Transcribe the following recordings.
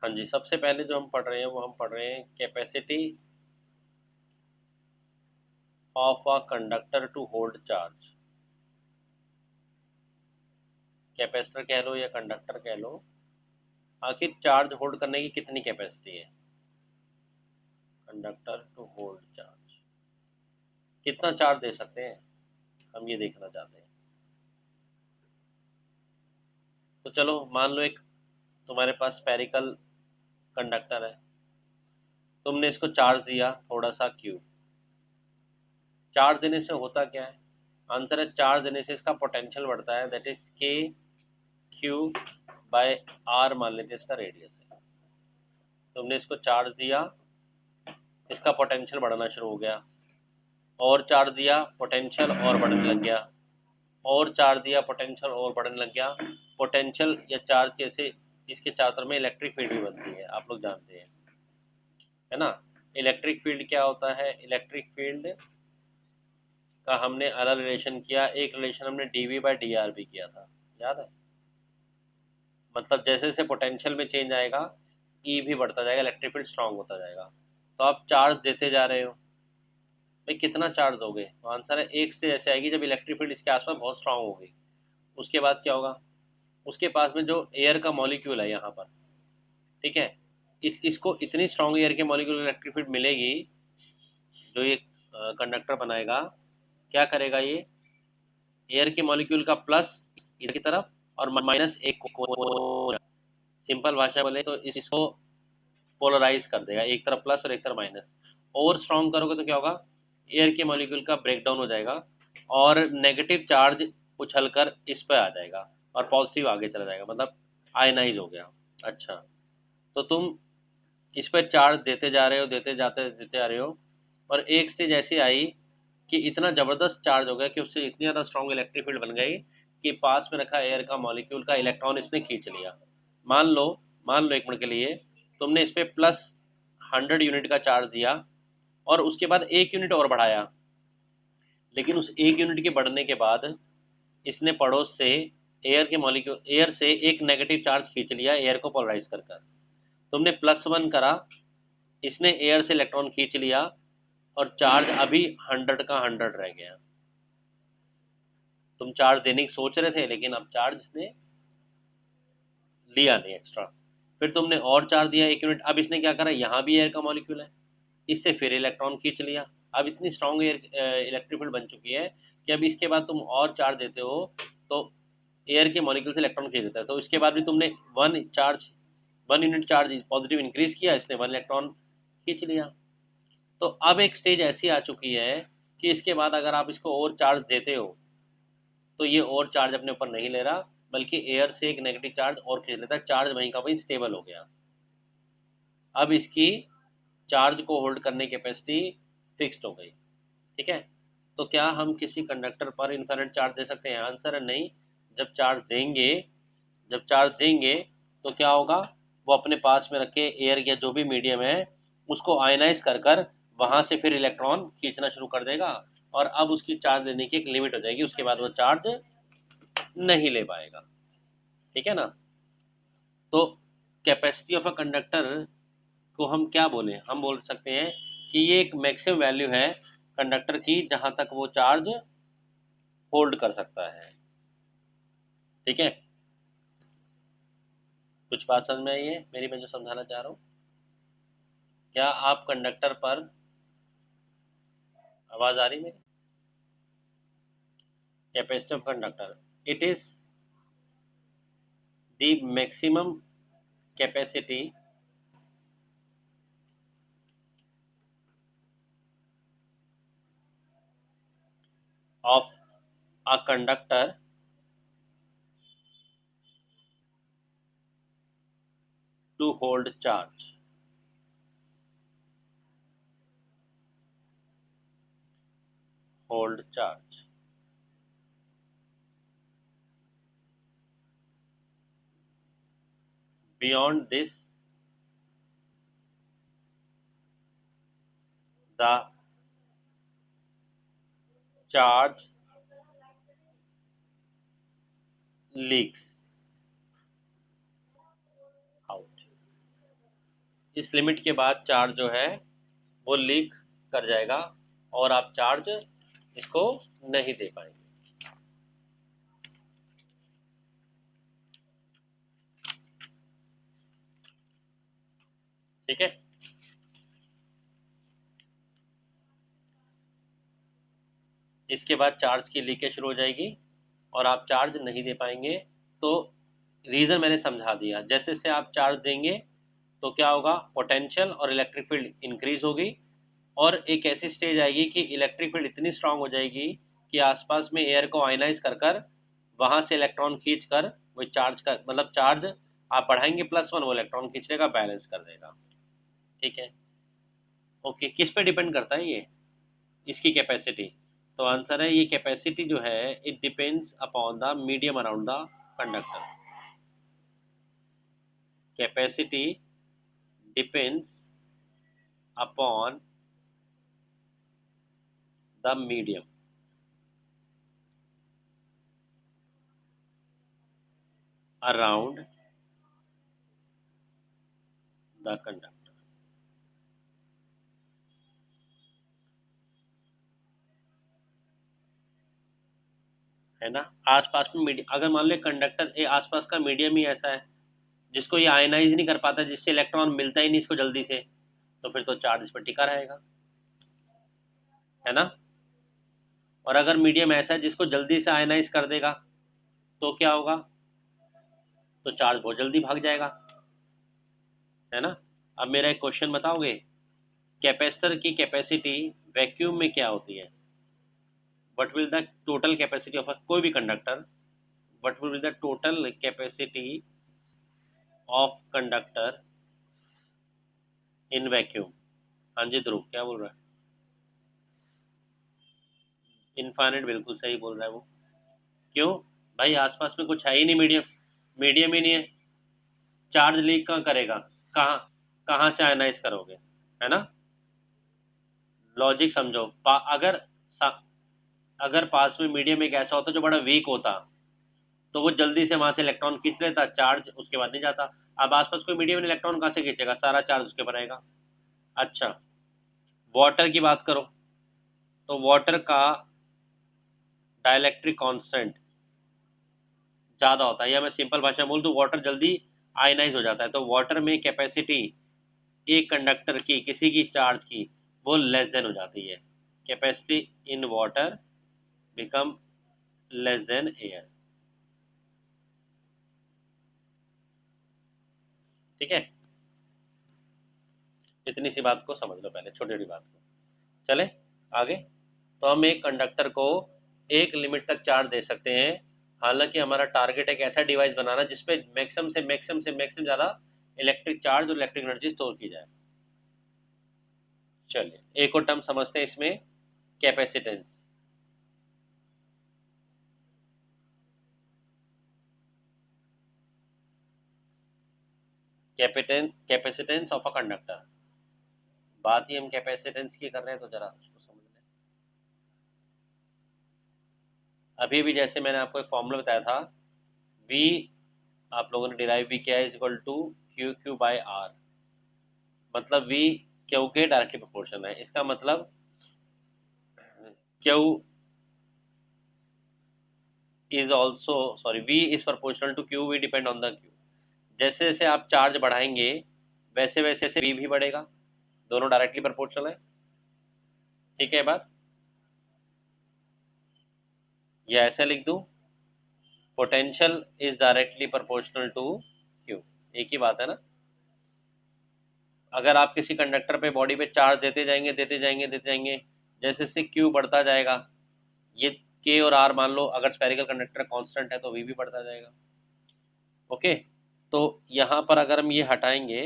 हाँ जी, सबसे पहले जो हम पढ़ रहे हैं वो हम पढ़ रहे हैं capacity of a conductor to hold charge. Capacitor कह लो या कंडक्टर कह लो, आखिर चार्ज होल्ड करने की कितनी कैपेसिटी है। कंडक्टर टू होल्ड चार्ज कितना चार्ज दे सकते हैं, हम ये देखना चाहते हैं। तो चलो मान लो एक तुम्हारे पास स्पेरिकल कंडक्टर है, तुमने इसको चार्ज दिया थोड़ा सा क्यू। चार्ज देने से होता क्या है, आंसर है चार्ज देने से इसका पोटेंशियल बढ़ता है, दैट इज के क्यू बाय आर, मान लेते हैं इसका रेडियस है। तुमने इसको चार्ज दिया, इसका पोटेंशियल बढ़ना शुरू हो गया, और चार्ज दिया पोटेंशियल और बढ़ने लग गया, और चार्ज दिया पोटेंशियल और बढ़ने लग गया। पोटेंशियल या चार्ज कैसे, इसके चारों तरफ में इलेक्ट्रिक फील्ड भी बनती है, आप लोग जानते हैं, है ना। इलेक्ट्रिक फील्ड क्या होता है, इलेक्ट्रिक फील्ड का हमने अलग रिलेशन किया, एक रिलेशन हमने डीवी बाई डी आर भी किया था, याद है। मतलब जैसे जैसे पोटेंशियल में चेंज आएगा, ई भी बढ़ता जाएगा, इलेक्ट्रिक फील्ड स्ट्रांग होता जाएगा। तो आप चार्ज देते जा रहे हो, भाई कितना चार्ज दोगे, तो आंसर है एक से ऐसे आएगी जब इलेक्ट्रिक फील्ड इसके आसपास बहुत स्ट्रांग होगी। उसके बाद क्या होगा, उसके पास में जो एयर का मॉलिक्यूल है यहाँ पर, ठीक है, इसको इतनी स्ट्रांग एयर के मॉलिक्यूल इलेक्ट्रिक फील्ड मिलेगी, जो ये कंडक्टर बनाएगा, क्या करेगा ये, एयर के मॉलिक्यूल का प्लस इधर की तरफ और माइनस एक को, सिंपल भाषा बोले तो इसको पोलराइज कर देगा, एक तरफ प्लस और एक तरफ माइनस। ओवर स्ट्रांग करोगे तो क्या होगा, एयर के मॉलिक्यूल का ब्रेक डाउन हो जाएगा, और नेगेटिव चार्ज उछलकर इस पर आ जाएगा, और पॉजिटिव आगे चला जाएगा, मतलब आयनाइज हो गया। अच्छा, तो तुम इस पर चार्ज देते जा रहे हो, देते जाते देते आ रहे हो, और एक स्टेज ऐसी आई कि इतना जबरदस्त चार्ज हो गया कि उससे इतनी ज़्यादा स्ट्रॉन्ग इलेक्ट्रिक फील्ड बन गई कि पास में रखा एयर का मॉलिक्यूल का इलेक्ट्रॉन इसने खींच लिया। मान लो, मान लो एक मिनट के लिए, तुमने इस पर प्लस 100 यूनिट का चार्ज दिया, और उसके बाद 1 यूनिट और बढ़ाया, लेकिन उस 1 यूनिट के बढ़ने के बाद इसने पड़ोस से एयर के मॉलिक्यूल, एयर से एक नेगेटिव चार्ज खींच लिया, एयर को पोलराइज कर कर। तुमने +1 करा, इसने एयर से इलेक्ट्रॉन खींच लिया, और चार्ज अभी 100 का 100 रह गया। तुम चार्ज देने की सोच रहे थे, लेकिन अब चार्ज इसने लिया नहीं एक्स्ट्रा। फिर तुमने और चार्ज दिया 1 यूनिट, अब इसने क्या करा, यहाँ भी एयर का मॉलिक्यूल है, इससे फिर इलेक्ट्रॉन खींच लिया। अब इतनी स्ट्रॉन्ग एयर इलेक्ट्रिक फील्ड बन चुकी है कि अब इसके बाद तुम और चार्ज देते हो तो एयर के मॉलिक्यूल से इलेक्ट्रॉन खींच देता है। तो इसके बाद भी तुमने 1 यूनिट चार्ज पॉजिटिव इंक्रीज किया, इसने 1 इलेक्ट्रॉन खींच लिया। तो अब एक स्टेज ऐसी आ चुकी है कि इसके बाद अगर आप इसको और चार्ज देते हो, तो ये और चार्ज अपने ऊपर नहीं ले रहा, बल्कि एयर से एक नेगेटिव चार्ज और खींच लेता है, चार्ज वहीं का वहीं स्टेबल हो गया। अब इसकी चार्ज को होल्ड करने की कैपेसिटी फिक्स्ड हो गई, ठीक है। तो क्या हम किसी कंडक्टर पर इन्फिनिट चार्ज दे सकते हैं, आंसर है नहीं। जब चार्ज देंगे, जब चार्ज देंगे तो क्या होगा, वो अपने पास में रखे एयर या जो भी मीडियम है उसको आयनाइज कर कर वहां से फिर इलेक्ट्रॉन खींचना शुरू कर देगा, और अब उसकी चार्ज लेने की एक लिमिट हो जाएगी, उसके बाद वो चार्ज नहीं ले पाएगा, ठीक है ना। तो कैपेसिटी ऑफ अ कंडक्टर को हम क्या बोले, हम बोल सकते हैं कि ये एक मैक्सिमम वैल्यू है कंडक्टर की जहां तक वो चार्ज होल्ड कर सकता है, ठीक है। कुछ बात समझ में आई है मेरी, मैं जो समझाना चाह रहा हूँ। क्या आप कंडक्टर पर, आवाज आ रही मेरी, capacity of conductor, it is the maximum capacity of a conductor to hold charge, hold charge. Beyond this the charge leaks out. इस लिमिट के बाद चार्ज जो है वो लीक कर जाएगा और आप चार्ज इसको नहीं दे पाएंगे। ठीक है। इसके बाद चार्ज की लीकेज शुरू हो जाएगी और आप चार्ज नहीं दे पाएंगे। तो रीज़न मैंने समझा दिया। जैसे जैसे आप चार्ज देंगे तो क्या होगा, पोटेंशियल और इलेक्ट्रिक फील्ड इंक्रीज होगी और एक ऐसी स्टेज आएगी कि इलेक्ट्रिक फील्ड इतनी स्ट्रांग हो जाएगी कि आसपास में एयर को आयनाइज कर कर वहां से इलेक्ट्रॉन खींच कर वो चार्ज का मतलब चार्ज आप बढ़ाएंगे +1, वो इलेक्ट्रॉन खींच लेगा, बैलेंस कर देगा। ठीक है। ओके, किस पे डिपेंड करता है ये, इसकी कैपेसिटी? तो आंसर है, ये कैपेसिटी जो है it depends upon the medium around the conductor. Capacity depends upon the medium around the conductor. है ना। आसपास में मीडियम, अगर मान लो कंडक्टर ए आसपास का मीडियम ही ऐसा है जिसको ये आयनाइज नहीं कर पाता, जिससे इलेक्ट्रॉन मिलता ही नहीं इसको जल्दी से, तो फिर तो चार्ज इस पर टिका रहेगा। है ना। और अगर मीडियम ऐसा है जिसको जल्दी से आयनाइज कर देगा तो क्या होगा, तो चार्ज बहुत जल्दी भाग जाएगा। है ना। अब मेरा एक क्वेश्चन बताओगे, कैपेसिटर की कैपेसिटी वैक्यूम में क्या होती है? What will the total capacity of कोई भी conductor, what will be the total capacity of conductor in vacuum? हाँ जी ध्रुव, क्या बोल रहा है? इनफाइनाइट, बिल्कुल सही बोल रहा है वो। क्यों? भाई आसपास में कुछ है ही नहीं, मीडियम, मीडियम ही नहीं है। चार्ज लीक कहाँ करेगा? कहाँ, कहाँ से आयनाइज करोगे? है ना। लॉजिक समझो। अगर पास में मीडियम एक ऐसा होता जो बड़ा वीक होता तो वो जल्दी से वहां से इलेक्ट्रॉन खींच लेता, चार्ज उसके बाद नहीं जाता। अब आसपास कोई मीडियम इलेक्ट्रॉन कहाँ से खींचेगा, सारा चार्ज उसके पर आएगा। अच्छा, वाटर की बात करो तो वाटर का डाइलेक्ट्रिक कांस्टेंट ज्यादा होता है, या मैं सिंपल भाषा में बोल दूं, वाटर जल्दी आयनाइज हो जाता है। तो वाटर में कैपेसिटी एक कंडक्टर की किसी की चार्ज की वो लेस देन हो जाती है। Capacity in water become less than air. ठीक है। इतनी सी बात को समझ लो पहले, छोटी छोटी बात को। चले आगे। तो हम एक कंडक्टर को एक लिमिट तक चार्ज दे सकते हैं। हालांकि हमारा टारगेट एक ऐसा डिवाइस बनाना जिसपे मैक्सिमम ज्यादा इलेक्ट्रिक चार्ज और इलेक्ट्रिक एनर्जी स्टोर की जाए। चलिए एक और टर्म समझते हैं इसमें, capacitance. Capacitance of a conductor. बात ही हम कैपेसिटेंस की कर रहे हैं तो जरा उसको समझ लें। अभी भी जैसे मैंने आपको एक फॉर्मूला बताया था, वी, आप लोगों ने डिराइव भी किया है, is equal to Q Q by R. मतलब वी क्यू के डायरेक्टली प्रोपोर्शनल है, इसका मतलब Q is also, sorry, V is proportional to Q, V depend on the Q. जैसे जैसे आप चार्ज बढ़ाएंगे वैसे वैसे वी भी बढ़ेगा, दोनों डायरेक्टली प्रोपोर्शनल है। ठीक है बात। या ऐसे लिख दूं, potential is directly proportional to Q, एक ही बात है ना। अगर आप किसी कंडक्टर पे बॉडी पे चार्ज देते जाएंगे, जैसे जैसे क्यू बढ़ता जाएगा, ये के और आर मान लो, अगर स्पेरिकल कंडक्टर कांस्टेंट है तो वी भी बढ़ता जाएगा। ओके। तो यहाँ पर अगर हम ये हटाएंगे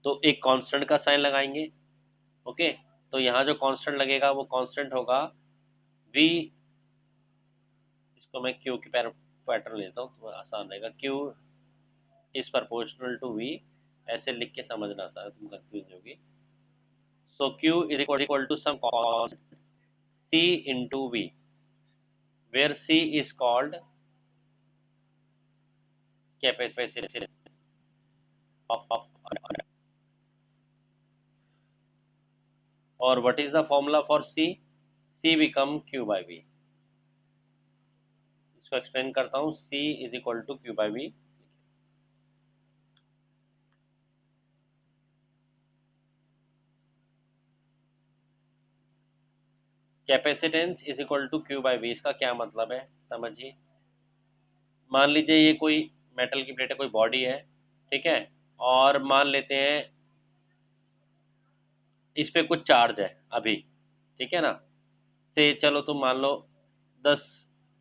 तो एक कांस्टेंट का साइन लगाएंगे। ओके। तो यहाँ जो कांस्टेंट लगेगा वो कांस्टेंट होगा वी, इसको मैं क्यू की पैटर्न लेता हूँ तो आसान रहेगा। Q is proportional to V, ऐसे लिख के समझना आसान, तुम कंफ्यूज होगी। So Q is equal to some constant C into V, where C is called capacitance of और what is the formula for C? C become Q by V. इसको explain करता हूँ, C is equal to Q by V. Capacitance is equal to Q by V, इसका क्या मतलब है समझिए। मान लीजिए ये कोई मेटल की प्लेट है, कोई बॉडी है, ठीक है, और मान लेते हैं इस पे कुछ चार्ज है अभी, ठीक है ना, से चलो तुम मान लो 10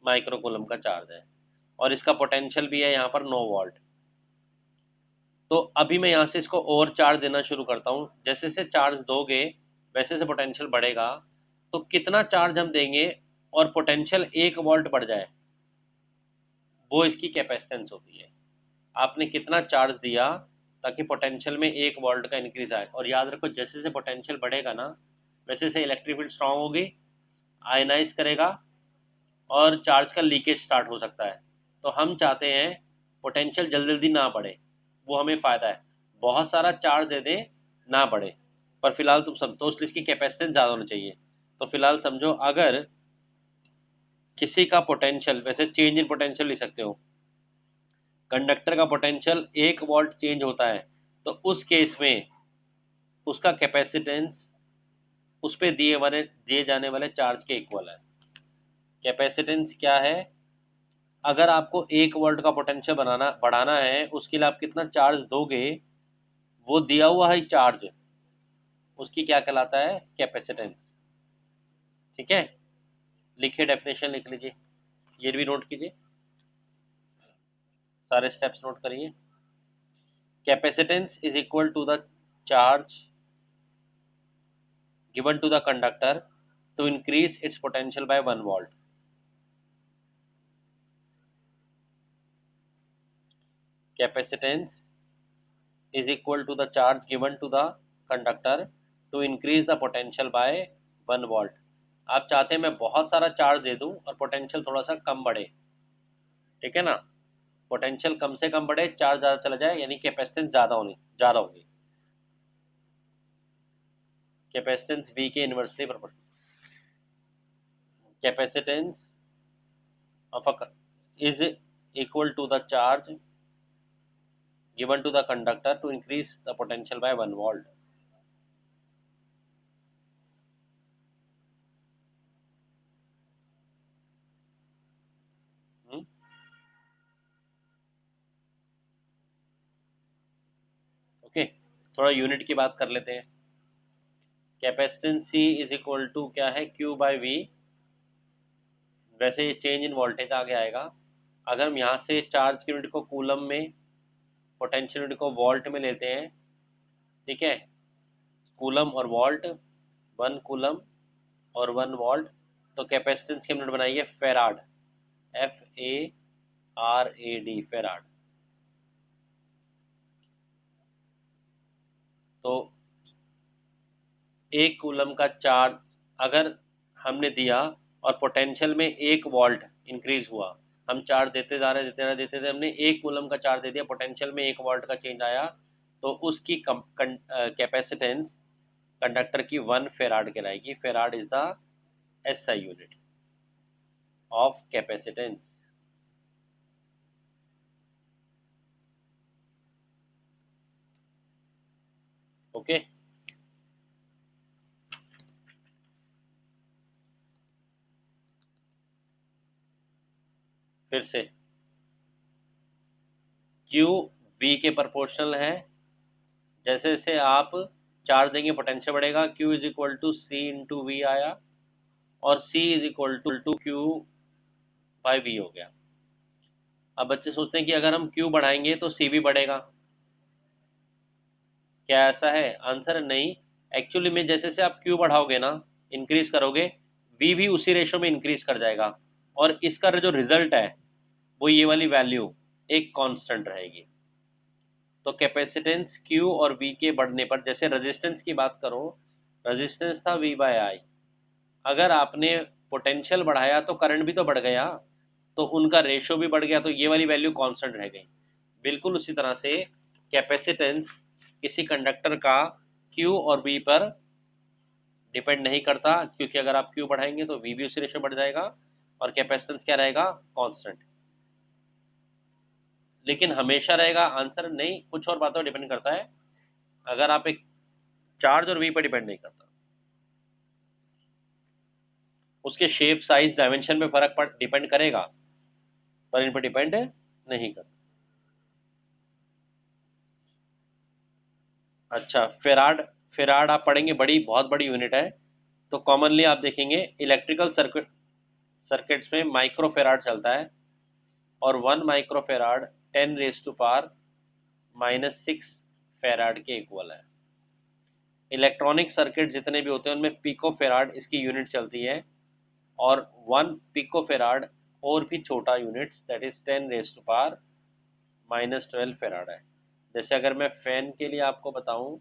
माइक्रोकूलम का चार्ज है, और इसका पोटेंशियल भी है यहाँ पर 9 वोल्ट। तो अभी मैं यहाँ से इसको और चार्ज देना शुरू करता हूँ, जैसे जैसे चार्ज दोगे वैसे से पोटेंशियल बढ़ेगा। तो कितना चार्ज हम देंगे और पोटेंशियल 1 वोल्ट बढ़ जाए, वो इसकी कैपेसिटेंस होती है। आपने कितना चार्ज दिया ताकि पोटेंशियल में 1 वोल्ट का इंक्रीज आए। और याद रखो जैसे जैसे पोटेंशियल बढ़ेगा ना, वैसे वैसे इलेक्ट्रिक फील्ड स्ट्रांग होगी, आयनाइज करेगा, और चार्ज का लीकेज स्टार्ट हो सकता है। तो हम चाहते हैं पोटेंशियल जल्दी जल्दी ना बढ़े, वो हमें फ़ायदा है। बहुत सारा चार्ज दे दें ना बढ़े, पर फिलहाल तुम समझो, तो इसलिए इसकी कैपेसिटेंस ज़्यादा होनी चाहिए। तो फिलहाल समझो अगर किसी का पोटेंशियल, वैसे चेंज इन पोटेंशियल लिख सकते हो, कंडक्टर का पोटेंशियल 1 वोल्ट चेंज होता है, तो उस केस में उसका कैपेसिटेंस उस पे दिए जाने वाले चार्ज के इक्वल है। कैपेसिटेंस क्या है? अगर आपको 1 वोल्ट का पोटेंशियल बढ़ाना है, उसके लिए आप कितना चार्ज दोगे, वो दिया हुआ है चार्ज, उसकी क्या कहलाता है? कैपेसिटेंस। ठीक है, लिखिए, डेफिनेशन लिख लीजिए, ये भी नोट कीजिए, सारे स्टेप्स नोट करिए। Capacitance is equal to the charge given to the conductor to increase its potential by 1 volt. Capacitance is equal to the charge given to the conductor to increase the potential by 1 volt. आप चाहते हैं मैं बहुत सारा charge दे दूं और potential थोड़ा सा कम बढ़े, ठीक है ना, पोटेंशियल कम से कम बढ़े, चार्ज ज़्यादा चला जाए, यानी कैपेसिटेंस ज़्यादा होगी। कैपेसिटेंस V के inversely proportional. Capacitance of a is equal to the charge given to the conductor to increase the potential by 1 volt. Okay, थोड़ा यूनिट की बात कर लेते हैं। Capacitance C is equal to क्या है? Q by V. वैसे ये चेंज इन वोल्टेज आगे आएगा। अगर हम यहाँ से चार्ज की यूनिट को कूलम में, पोटेंशियल यूनिट को वोल्ट में लेते हैं, ठीक है, कूलम और वोल्ट, 1 कूलम और 1 वोल्ट, तो कैपेसिटेंस की यूनिट बनाइए फेराड, FARAD, फेराड। तो 1 कूलम का चार्ज अगर हमने दिया और पोटेंशियल में 1 वोल्ट इंक्रीज हुआ, हम चार्ज देते रहे, हमने 1 कूलम का चार्ज दे दिया, पोटेंशियल में 1 वोल्ट का चेंज आया, तो उसकी कैपेसिटेंस कंडक्टर की 1 फेराड कहलाएगी। Farad is the SI unit of capacitance. Okay, फिर से Q V के प्रोपोर्शनल है। जैसे जैसे आप चार्ज देंगे पोटेंशियल बढ़ेगा। Q is equal to C into V आया, और C is equal to Q by V हो गया। अब बच्चे सोचते हैं कि अगर हम Q बढ़ाएंगे तो C भी बढ़ेगा, क्या ऐसा है? आंसर है नहीं। एक्चुअली में जैसे जैसे आप Q बढ़ाओगे ना, इंक्रीज करोगे, V भी उसी रेशो में इंक्रीज कर जाएगा, और इसका जो रिजल्ट है वो ये वाली वैल्यू एक कांस्टेंट रहेगी। तो कैपेसिटेंस Q और V के बढ़ने पर, जैसे रेजिस्टेंस की बात करो, रेजिस्टेंस था V बाई आई, अगर आपने पोटेंशियल बढ़ाया तो करंट भी तो बढ़ गया, तो उनका रेशो भी बढ़ गया, तो ये वाली वैल्यू कांस्टेंट रह गई। बिल्कुल उसी तरह से कैपेसिटेंस किसी कंडक्टर का Q और V पर डिपेंड नहीं करता, क्योंकि अगर आप क्यू बढ़ाएंगे तो वी भी उसी रेशो बढ़ जाएगा और कैपेसिटेंस क्या रहेगा, कांस्टेंट। लेकिन हमेशा रहेगा आंसर नहीं, कुछ और बातों पर डिपेंड करता है। अगर आप एक चार्ज और वी पर डिपेंड नहीं करता, उसके शेप साइज डायमेंशन में फर्क पड़ डिपेंड करेगा, पर इन पर डिपेंड नहीं करता। अच्छा, फेराड, फेराड आप पढ़ेंगे, बड़ी बहुत बड़ी यूनिट है। तो कॉमनली आप देखेंगे इलेक्ट्रिकल सर्किट्स में माइक्रो फेराड चलता है, और 1 माइक्रो फेराड 10⁻⁻⁻6 फेराड के इक्वल है। इलेक्ट्रॉनिक सर्किट जितने भी होते हैं उनमें पिको फेराड इसकी यूनिट चलती है, और 1 पिको फेराड और भी छोटा यूनिट्स, दैट इज 10⁻⁻12 फेराड है। जैसे अगर मैं फैन के लिए आपको बताऊं,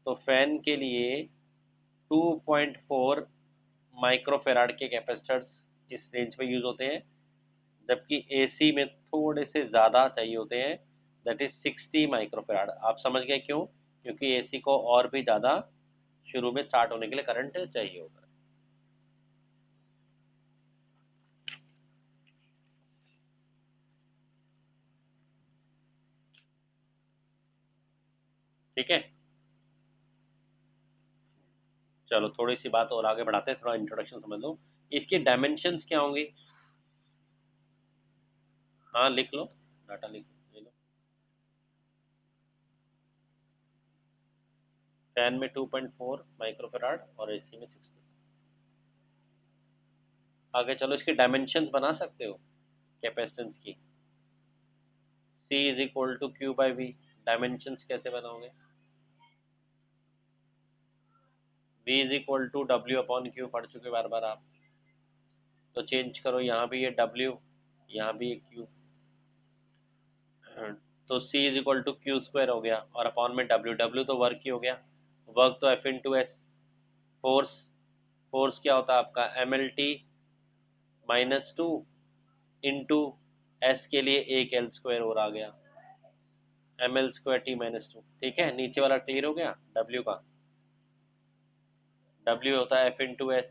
तो फैन के लिए 2.4 माइक्रोफेराड के कैपेसिटर्स इस रेंज में यूज होते हैं, जबकि एसी में थोड़े से ज़्यादा चाहिए होते हैं, दैट इज 60 माइक्रोफेराड। आप समझ गए क्यों? क्योंकि एसी को और भी ज़्यादा शुरू में स्टार्ट होने के लिए करंट चाहिए होता है। ठीक है, चलो थोड़ी सी बात और आगे बढ़ाते हैं, थोड़ा इंट्रोडक्शन समझ लो। इसकी डायमेंशंस क्या होंगी? हाँ लिख लो, डाटा लिख ले लो। फैन में 2.4 माइक्रोफेराड और एसी में 60। आगे चलो, इसकी डायमेंशंस बना सकते हो कैपेसिटेंस की। C is equal to Q by V. Dimensions कैसे बनाओगे? V is equal to W upon Q, पढ़ चुके बार बार आप। तो चेंज करो, यहाँ भी ये W, यहाँ भी ये Q। तो C is equal to Q square हो गया, और अपॉन में W, W तो वर्क ही हो गया। वर्क तो F into S. Force, force क्या होता है आपका, MLT-2 इंटू एस के लिए एक एल स्क्वायर और आ गया, ML2T-2। ठीक है, नीचे वाला क्लियर हो गया W का। W होता है F इंटू एस,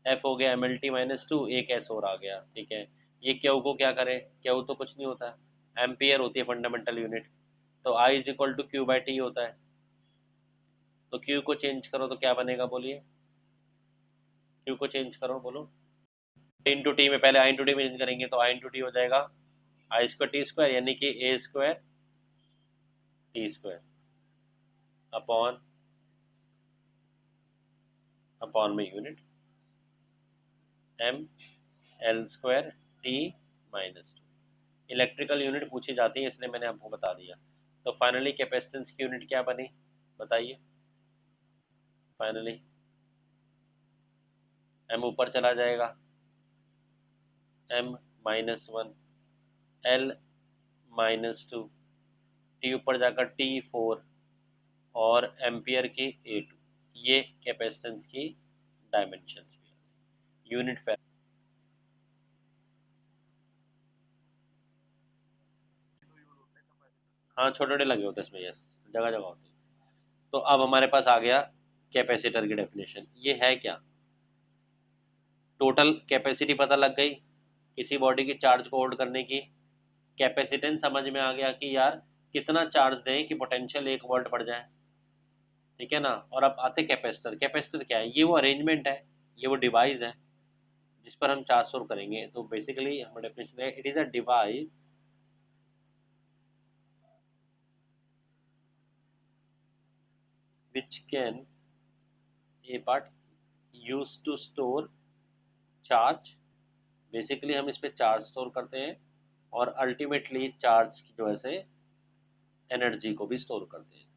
एफ हो गया MLT-2, एक एस और आ गया। ठीक है, ये क्यू को क्या करे, क्यू तो कुछ नहीं होता, एम्पियर होती है फंडामेंटल यूनिट। तो I is equal to Q by T होता है। तो क्यू को चेंज करो तो क्या बनेगा, बोलिए। क्यू को चेंज करो, बोलो। इंटू टी में, पहले आई इंटू टी में चेंज करेंगे तो आई इंटू टी हो जाएगा आई स्क्वायर टी स्क्वायर, यानी कि A square T square upon, upon में unit M L square T-2। Electrical unit पूछी जाती है, इसलिए मैंने आपको बता दिया। तो फाइनली कैपेसिटेंस की यूनिट क्या बनी, बताइए। फाइनली एम ऊपर चला जाएगा, M-1, L-2, टी ऊपर जाकर T4, और एम्पियर की A2। ये कैपेसिटेंस की डायमेंशन यूनिट फैर। हाँ छोटे छोटे लगे होते हैं इसमें, यस, जगह जगह होते हैं। तो अब हमारे पास आ गया कैपेसिटर की डेफिनेशन। ये है क्या, टोटल कैपेसिटी पता लग गई किसी बॉडी की चार्ज को होल्ड करने की। कैपेसिटेंस समझ में आ गया कि यार कितना चार्ज दें कि पोटेंशियल 1 वोल्ट बढ़ जाए। ठीक है ना। और अब आते कैपेसिटर। कैपेसिटर क्या है, ये वो अरेंजमेंट है, ये वो डिवाइस है जिस पर हम चार्ज स्टोर करेंगे। तो बेसिकली हमारे डेफिनेशन है, it is a device which can, a part, use to store charge. Basically हम इस पे चार्ज स्टोर करते हैं, और अल्टीमेटली चार्ज की जो है एनर्जी को भी स्टोर करते हैं।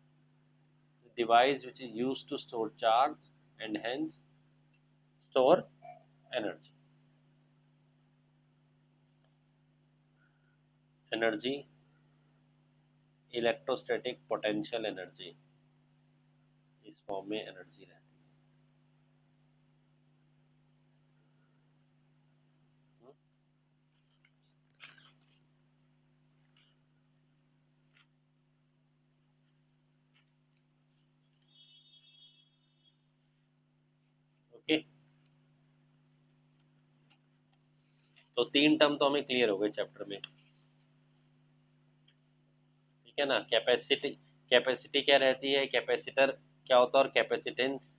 Device which is use to store charge and hence store energy. Energy, electrostatic potential energy, इस फॉर्म में एनर्जी रहती है। ओके, तो 3 टर्म तो हमें क्लियर हो गए चैप्टर में। ठीक है ना। कैपेसिटी, कैपेसिटी क्या रहती है, कैपेसिटर क्या होता है और कैपेसिटेंस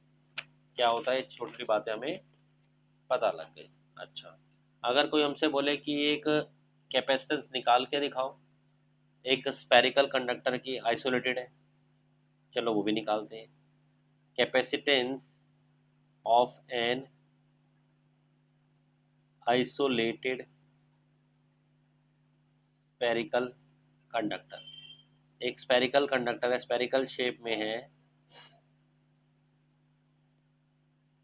क्या होता है, छोटी बातें हमें पता लग गई। अच्छा, अगर कोई हमसे बोले कि एक कैपेसिटेंस निकाल के दिखाओ, एक स्पेरिकल कंडक्टर की आइसोलेटेड है, चलो वो भी निकालते हैं। Capacitance of an isolated spherical conductor. एक स्पेरिकल कंडक्टर है, स्पेरिकल शेप में है,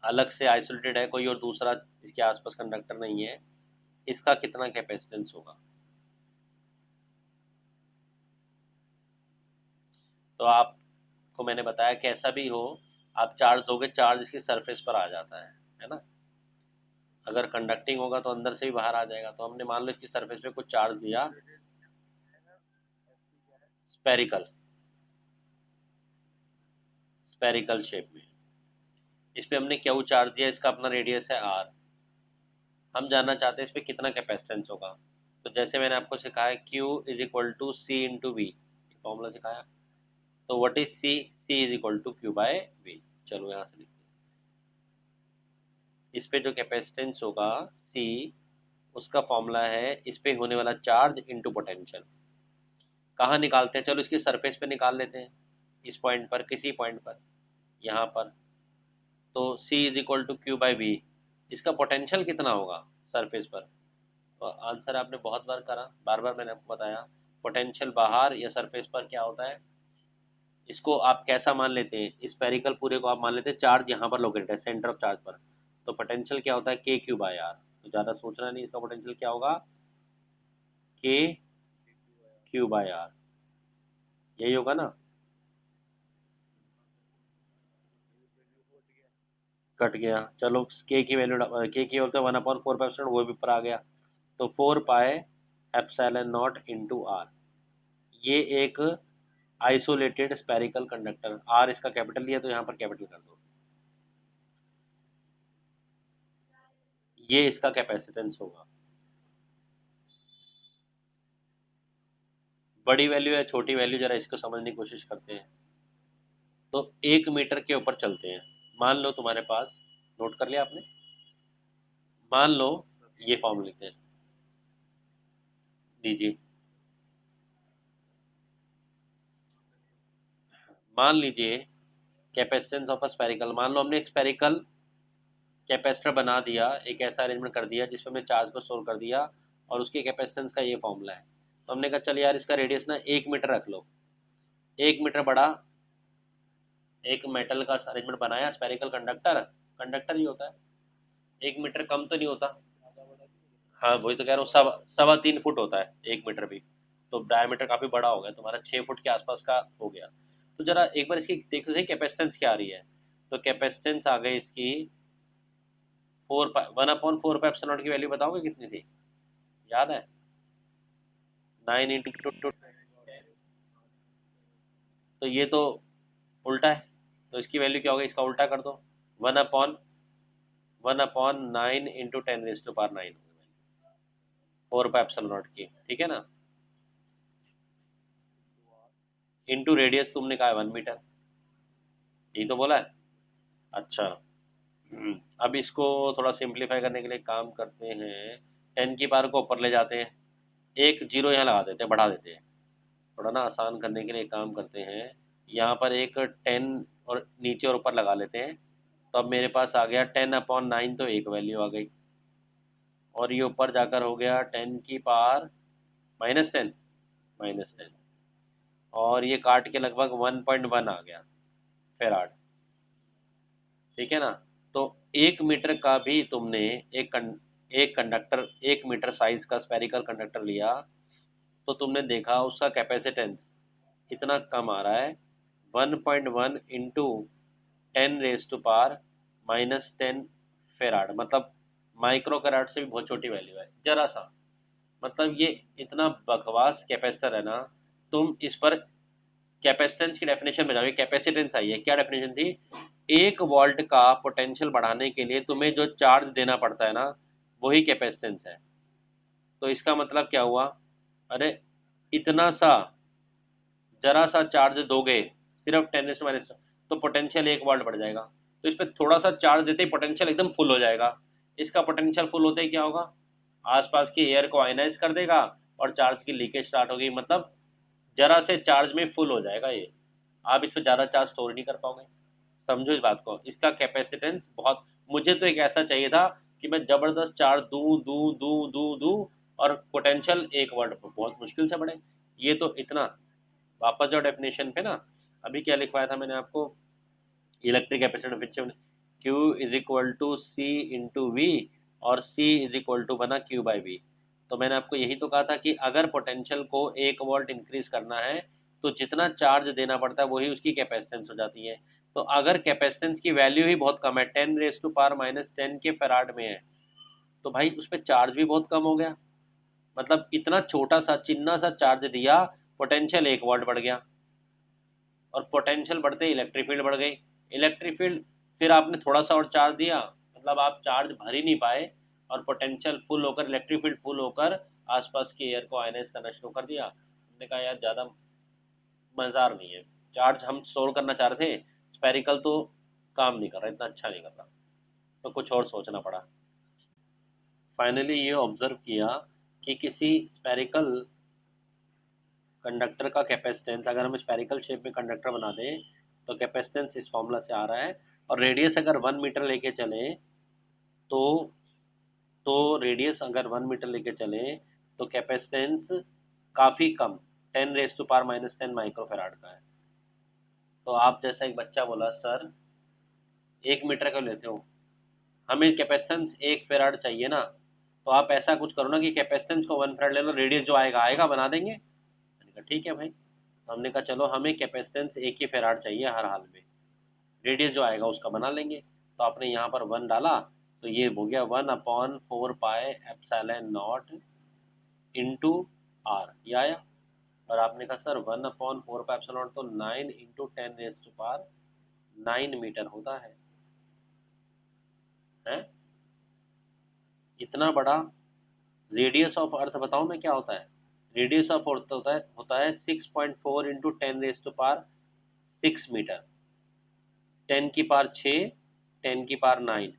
अलग से आइसोलेटेड है, कोई और दूसरा इसके आसपास कंडक्टर नहीं है, इसका कितना कैपेसिटेंस होगा। तो आपको मैंने बताया कैसा भी हो, आप चार्ज दोगे, चार्ज इसकी सरफेस पर आ जाता है ना। अगर कंडक्टिंग होगा तो अंदर से भी बाहर आ जाएगा। तो हमने मान लो इसकी सरफेस पे कुछ चार्ज दिया, स्पेरिकल, स्पेरिकल शेप में, इस पे हमने क्यू चार्ज दिया, इसका अपना रेडियस है आर। हम जानना चाहते हैं इस पे कितना कैपेसिटेंस होगा। तो जैसे मैंने आपको सिखाया Q is equal to C into V, formula सिखाया। तो what is C, C is equal to Q by V. चलो यहाँ से लिखते हैं, इस पे जो कैपेसिटेंस होगा सी, उसका फॉर्मूला है इस पे होने वाला चार्ज इंटू पोटेंशियल। कहाँ निकालते हैं, चलो इसकी सरफेस पे निकाल लेते हैं, इस पॉइंट पर, किसी पॉइंट पर, यहाँ पर। तो C is equal to Q by V, इसका पोटेंशियल कितना होगा सरफेस पर। तो आंसर आपने बहुत बार करा, बार बार मैंने आपको बताया, पोटेंशियल बाहर या सरफेस पर क्या होता है। इसको आप कैसा मान लेते हैं, स्पेरिकल पूरे को आप मान लेते हैं चार्ज यहाँ पर लोकेटेड है, सेंटर ऑफ चार्ज पर। तो पोटेंशियल क्या होता है, के क्यू बाई आर। तो ज़्यादा सोचना नहीं, इसका पोटेंशियल क्या होगा, के क्यू बाई आर, यही होगा ना। कट गया, चलो के की वैल्यू, के की होता है 1/4 वो भी ऊपर आ गया। तो 4 पाए एप्सिलॉन नॉट इंटू आर। ये एक आइसोलेटेड स्पेरिकल कंडक्टर, आर इसका कैपिटल लिया तो यहाँ पर कैपिटल कर दो, ये इसका कैपेसिटेंस होगा। बड़ी वैल्यू है छोटी वैल्यू, जरा इसको समझने की कोशिश करते हैं। तो 1 मीटर के ऊपर चलते हैं, मान लो तुम्हारे पास, नोट कर लिया आपने, मान लो, ये फॉर्म लिखते हैं, लीजिए, मान लीजिए कैपेसिटेंस ऑफ अ स्पेरिकल, मान लो हमने एक स्पेरिकल कैपेसिटर बना दिया, एक ऐसा अरेंजमेंट कर दिया जिसमें हमने चार्ज को स्टोर कर दिया, और उसके कैपेसिटेंस का ये फॉर्मूला है। तो हमने कहा चल यार इसका रेडियस ना 1 मीटर रख लो, 1 मीटर बड़ा एक मेटल का अरेंजमेंट बनाया, स्पेरिकल कंडक्टर, कंडक्टर ही होता है, 1 मीटर कम तो नहीं होता। हाँ वही तो कह रहा हूँ, 3.25 फुट होता है 1 मीटर भी। तो डायमीटर काफी बड़ा हो गया तुम्हारा, 6 फुट के आसपास का हो गया। तो जरा एक बार इसकी देखो सही कैपेसिटेंस क्या आ रही है। तो कैपेसिटेंस आ गई इसकी 1/4 की वैल्यू बताओगे कितनी थी, याद है। 9 इंटू, तो ये तो उल्टा है, तो इसकी वैल्यू क्या होगी, इसका उल्टा कर दो, 1/9 इंटू 10⁻⁹ 4 पाई एप्सिलॉन नॉट की, ठीक है ना। इंटू रेडियस तुमने कहा है 1 मीटर, यही तो बोला है। अच्छा, अब इसको थोड़ा सिंप्लीफाई करने के लिए काम करते हैं, 10 की पावर को ऊपर ले जाते हैं, एक जीरो यहाँ लगा देते हैं, बढ़ा देते हैं, थोड़ा ना आसान करने के लिए काम करते हैं। यहाँ पर एक 10 और नीचे और ऊपर लगा लेते हैं। तो अब मेरे पास आ गया 10/9, तो एक वैल्यू आ गई, और ये ऊपर जाकर हो गया 10 की पावर -10, -10, और ये काट के लगभग 1.1 आ गया फेराड, ठीक है ना। तो 1 मीटर का भी तुमने एक कंडक्टर, 1 मीटर साइज का स्पेरिकल कंडक्टर लिया, तो तुमने देखा उसका कैपेसिटेंस इतना कम आ रहा है, 1.1 इंटू 10⁻⁻10 फेराड, मतलब माइक्रो कराड से भी बहुत छोटी वैल्यू है, जरा सा। मतलब ये इतना बकवास कैपेसिटर है ना। तुम इस पर कैपेसिटेंस की डेफिनेशन में जाओगे, कैपेसिटेंस आई है, क्या डेफिनेशन थी, 1 वोल्ट का पोटेंशियल बढ़ाने के लिए तुम्हें जो चार्ज देना पड़ता है ना, वही कैपेसिटेंस है। तो इसका मतलब क्या हुआ? अरे इतना सा, जरा सा चार्ज दोगे, सिर्फ 10 तो पोटेंशियल 1 वोल्ट बढ़ जाएगा। तो इस पर थोड़ा सा चार्ज देते ही पोटेंशियल एकदम फुल हो जाएगा। इसका पोटेंशियल फुल होते ही क्या होगा? आसपास की एयर को आयनाइज कर देगा और चार्ज की लीकेज स्टार्ट होगी। मतलब जरा से चार्ज में फुल हो जाएगा ये। आप इस पर ज़्यादा चार्ज स्टोर नहीं कर पाओगे। समझो इस बात को। इसका कैपेसिटेंस बहुत, मुझे तो एक ऐसा चाहिए था कि मैं ज़बरदस्त चार्ज दूं दूं दूं दूं दूं और पोटेंशियल 1 वोल्ट बहुत मुश्किल से बढ़े। ये तो इतना, वापस जाओ डेफिनेशन पे ना। अभी क्या लिखवाया था मैंने आपको? Electric capacitance Q is equal to C into V, और C इज इक्वल टू बना Q बाई वी। तो मैंने आपको यही तो कहा था कि अगर पोटेंशियल को 1 वोल्ट इंक्रीज करना है तो जितना चार्ज देना पड़ता है वही उसकी कैपेसिटेंस हो जाती है। तो अगर कैपेसिटेंस की वैल्यू ही बहुत कम है, 10⁻⁻10 के फैराड में है, तो भाई उस पर चार्ज भी बहुत कम हो गया। मतलब इतना छोटा सा चिन्ना सा चार्ज दिया, पोटेंशियल 1 वोल्ट बढ़ गया, और पोटेंशियल बढ़ते इलेक्ट्रिक फील्ड बढ़ गई। इलेक्ट्रिक फील्ड, फिर आपने थोड़ा सा और चार्ज दिया, मतलब आप चार्ज भर ही नहीं पाए, और पोटेंशियल फुल होकर, इलेक्ट्रिक फील्ड फुल होकर आसपास की एयर को आयनाइज करना शुरू कर दिया। हमने कहा यार ज़्यादा मज़ेदार नहीं है। चार्ज हम स्टोर करना चाह रहे थे, स्पेरिकल तो काम नहीं कर रहा, इतना अच्छा नहीं कर रहा, तो कुछ और सोचना पड़ा। फाइनली ये ऑब्जर्व किया कि किसी स्पेरिकल कंडक्टर का कैपेसिटेंस, अगर हम स्पेरिकल शेप में कंडक्टर बना दें तो कैपेसिटेंस इस फॉर्मूला से आ रहा है। और रेडियस अगर 1 मीटर लेके चले तो रेडियस अगर 1 मीटर लेके चले तो कैपेसिटेंस काफ़ी कम, 10⁻⁻10 माइक्रोफेराड का है। तो आप जैसा एक बच्चा बोला, सर 1 मीटर का लेते हो, हमें कैपेसिटेंस 1 फेराड चाहिए ना, तो आप ऐसा कुछ करो ना कि कैपेसिटेंस को 1 फेराड ले लो, रेडियस जो आएगा आएगा, बना देंगे। मैंने कहा ठीक है भाई। तो हमने कहा चलो हमें कैपेसिटेंस 1 ही फेराड चाहिए हर हाल में, रेडियस जो आएगा उसका बना लेंगे। तो आपने यहाँ पर 1 डाला, तो ये हो गया 1/4πε0 इंटू आर, ये आया। और आपने कहा सर 1/4πε0 तो 9 × 10⁻⁹ होता है? इतना बड़ा रेडियस ऑफ अर्थ, बताओ मैं क्या होता है? रेडियस ऑफ अर्थ होता है 6.4 × 10⁻⁶मीटर, 10⁻6, 10⁻9,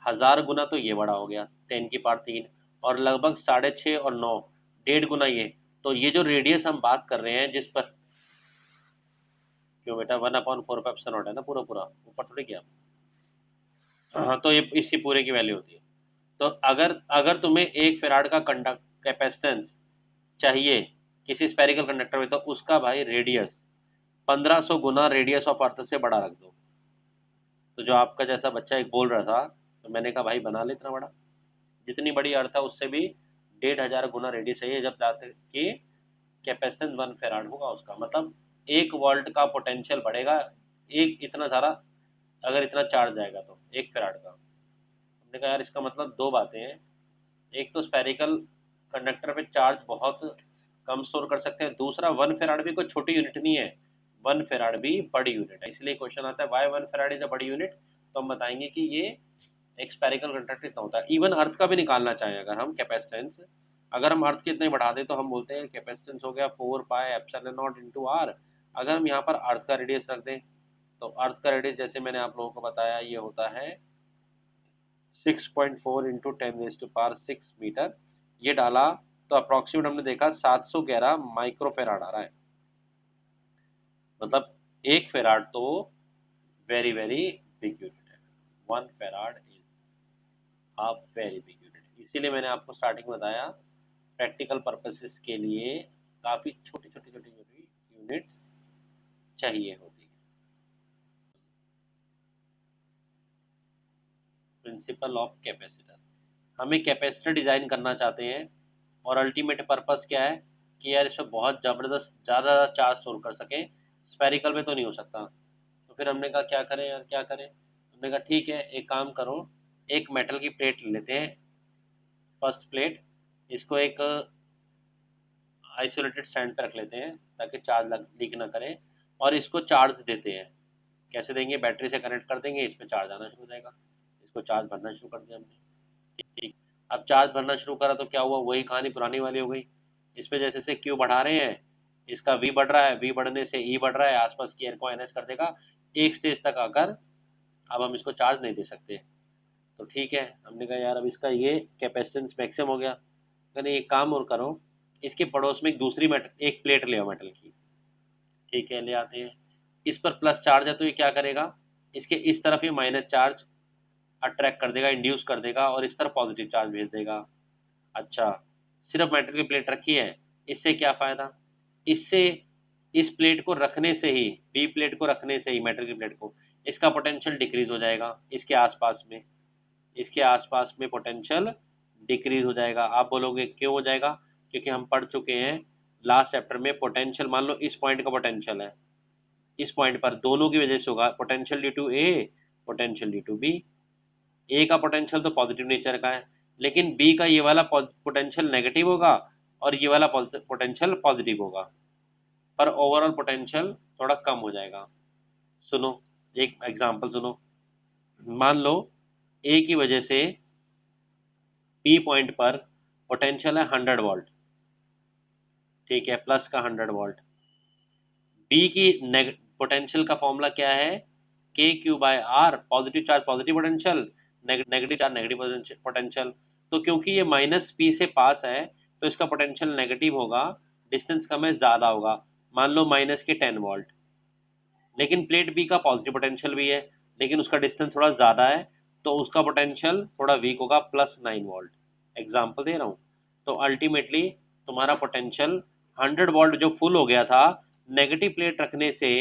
1000 गुना तो ये बड़ा हो गया, 10⁻3, और लगभग 6.5 और 9, 1.5 गुना ये। तो ये जो रेडियस हम बात कर रहे हैं जिस पर, क्यों बेटा 1/4πε0 है ना, पूरा पूरा ऊपर थोड़ी क्या। हाँ, तो ये इसी पूरे की वैल्यू होती है। तो अगर अगर तुम्हें 1 फेराड का कंडक्ट कैपेसिटेंस चाहिए किसी स्पेरिकल कंडक्टर में, तो उसका भाई radius 1500 Guna radius of earth से बड़ा रख दो। तो जो आपका जैसा बच्चा एक बोल रहा था, तो मैंने कहा भाई बना ले इतना बड़ा, जितनी बड़ी अर्थ है उससे भी 1500 गुना रेडियस चाहिए, जब जाते कि कैपेसिटेंस 1 फेराड होगा उसका। मतलब 1 वोल्ट का पोटेंशियल बढ़ेगा, एक इतना सारा, अगर इतना चार्ज जाएगा तो 1 फेराड का। हमने कहा यार इसका मतलब दो बातें हैं, एक तो स्पेरिकल कंडक्टर पे चार्ज बहुत कम स्टोर कर सकते हैं, दूसरा 1 फेराड भी कोई छोटी यूनिट नहीं है, 1 फेराड भी बड़ी यूनिट है। इसलिए क्वेश्चन आता है वाई 1 फेराड इज अ बड़ी यूनिट। तो हम बताएंगे कि ये एक स्पेरिकल कंडक्टर इतना होता है। इवन अर्थ का भी निकालना चाहें अगर हम कैपेसिटेंस, अगर हम अर्थ के इतने बढ़ा दें तो हम बोलते हैं कैपेसिटेंस हो गया 4πε0 इंटू आर। अगर हम यहाँ पर अर्थ का रेडियस रख दें, तो अर्थ का रेडियस जैसे मैंने आप लोगों को बताया ये होता है 6.4 × 10⁻⁶ मीटर। ये डाला तो अप्रोक्सीमेट हमने देखा 711 माइक्रोफेराड आ रहा है। मतलब 1 फेराड तो वेरी वेरी बिग यूनिट है। 1 farad is a very big unit. इसीलिए मैंने आपको स्टार्टिंग में बताया प्रैक्टिकल पर्पसेस के लिए काफ़ी छोटी छोटी छोटी छोटी यूनिट्स चाहिए होती है। प्रिंसिपल ऑफ कैपेसिटर, हमें कैपेसिटर डिज़ाइन करना चाहते हैं और अल्टीमेट पर्पस क्या है कि यार इसमें बहुत ज़बरदस्त ज़्यादा चार्ज स्टोर कर सकें, स्पेरिकल में तो नहीं हो सकता। तो फिर हमने कहा क्या करें यार, क्या करें। हमने कहा ठीक है एक काम करो, एक मेटल की प्लेट ले लेते हैं, फर्स्ट प्लेट, इसको एक आइसोलेटेड स्टैंड पर रख लेते हैं ताकि चार्ज लीक ना करे, और इसको चार्ज देते हैं। कैसे देंगे, बैटरी से कनेक्ट कर देंगे, इस पे चार्ज आना शुरू हो जाएगा, इसको चार्ज भरना शुरू कर दिया हमने। ठीक, अब चार्ज भरना शुरू करा तो क्या हुआ, वही कहानी पुरानी वाली हो गई। इस पे जैसे जैसे क्यू बढ़ा रहे हैं, इसका वी बढ़ रहा है, वी बढ़ने से ई बढ़ रहा है, आसपास की एयर को एनएच कर देगा, एक स्टेज तक आकर अब हम इसको चार्ज नहीं दे सकते। तो ठीक है, हमने कहा यार अब इसका ये कैपेसिटेंस मैक्सिमम हो गया। कहने एक काम और करो, इसके पड़ोस में एक दूसरी मेटल, एक प्लेट ले आओ मेटल की। ठीक है, ले आते हैं। इस पर प्लस चार्ज है तो ये क्या करेगा, इसके इस तरफ ये माइनस चार्ज अट्रैक्ट कर देगा, इंड्यूस कर देगा, और इस तरफ पॉजिटिव चार्ज भेज देगा। अच्छा, सिर्फ मेटल की प्लेट रखी है, इससे क्या फायदा, इससे इस प्लेट को रखने से ही, बी प्लेट को रखने से ही, मेटल की प्लेट को, इसका पोटेंशियल डिक्रीज हो जाएगा, इसके आसपास में, इसके आसपास में पोटेंशियल डिक्रीज हो जाएगा। आप बोलोगे क्यों हो जाएगा, क्योंकि हम पढ़ चुके हैं लास्ट चैप्टर में, पोटेंशियल मान लो इस पॉइंट का पोटेंशियल है, इस पॉइंट पर दोनों की वजह से होगा, potential due to A, potential due to B. A का पोटेंशियल तो पॉजिटिव नेचर का है, लेकिन बी का ये वाला पोटेंशियल नेगेटिव होगा और ये वाला पोटेंशियल पॉजिटिव होगा, पर ओवरऑल पोटेंशियल थोड़ा कम हो जाएगा। सुनो, एक एग्जांपल सुनो। मान लो ए की वजह से पी पॉइंट पर पोटेंशियल है 100 वोल्ट, ठीक है, प्लस का 100 वोल्ट। बी की पोटेंशियल का फॉर्मूला क्या है, K Q by R, positive charge positive potential, negative charge negative potential. तो क्योंकि ये माइनस पी से पास है तो इसका पोटेंशियल नेगेटिव होगा, डिस्टेंस कम है, ज़्यादा होगा, मान लो माइनस के 10 वोल्ट। लेकिन प्लेट बी का पॉजिटिव पोटेंशियल भी है, लेकिन उसका डिस्टेंस थोड़ा ज़्यादा है, तो उसका पोटेंशियल थोड़ा वीक होगा, +9 वोल्ट। एग्जाम्पल दे रहा हूँ। तो अल्टीमेटली तुम्हारा पोटेंशियल 100 वोल्ट जो फुल हो गया था, नेगेटिव प्लेट रखने से